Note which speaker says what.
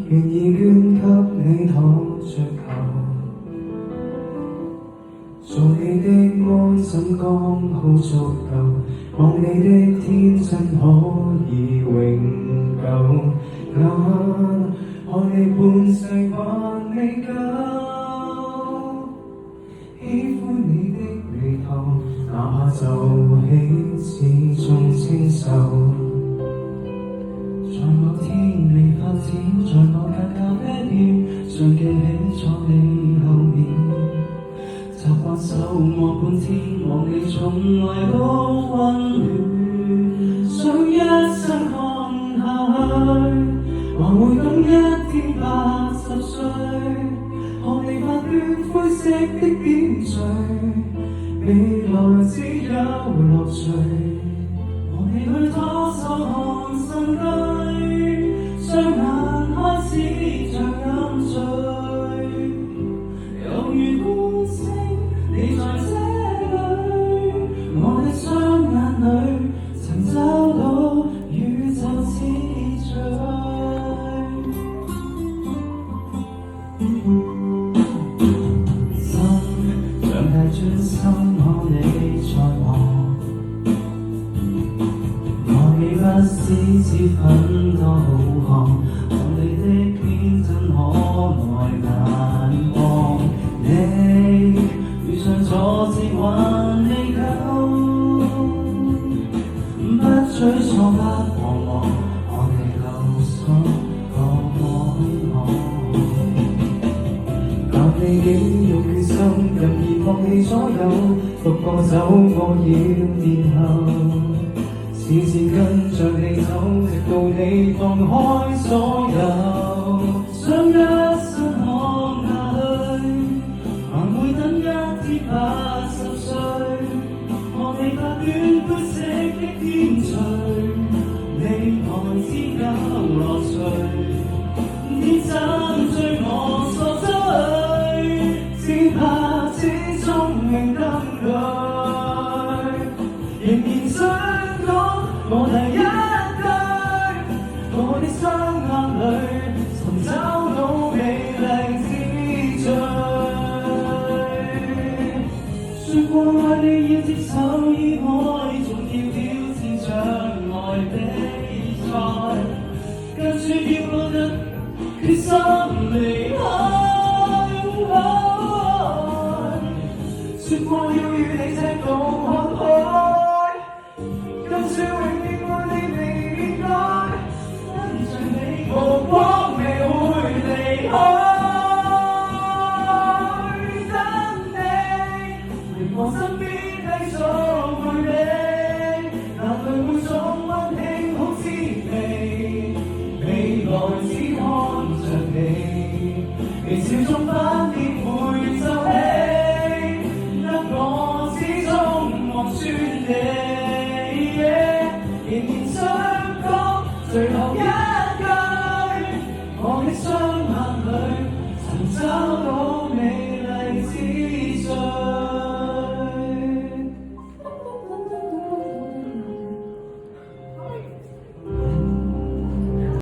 Speaker 1: 願意捐給你妥着球，做你的安枕剛好足夠，望你的天真可以永久。看你半世還未夠，喜歡你的眉頭，哪怕皺起始終清秀。在某天未發展，在某間咖啡店，尚記起坐你後面，習慣守望半天，望你從來都溫暖，想一生看下去，還會等一天80歲，看你發端灰色的點綴，未來只有樂趣。和你去拖手看新居，雙眼開始像飲醉，猶如觀星，你在這裏，我的雙眼裏曾找到宇宙之最。心長大專心看你在望，我已不思之分多好看，看你的天真可愛眼光，你遇上挫折還未夠，不追錯不彷徨，看你流心多安康，教你幾用決心，任意放棄所有，獨個走過要年後，次次跟着你走，直到你放開所有，想一生看下去，還會等一天80歲，看你發短灰色的天綴，未來只有樂趣，你怎追我傻追，只怕始終明燈淚，仍然想講我第一句，我的雙眼裏尋找到美麗之最。說過愛你要接受意外，仲要挑戰障礙比賽，跟住要我的決心離開。說過要與你赤道看海，跟住永遠愛你未改，跟着你無光未會離開。等你嚟我身邊繼續陪你，哪裏每種溫馨好滋味，未來只看着你。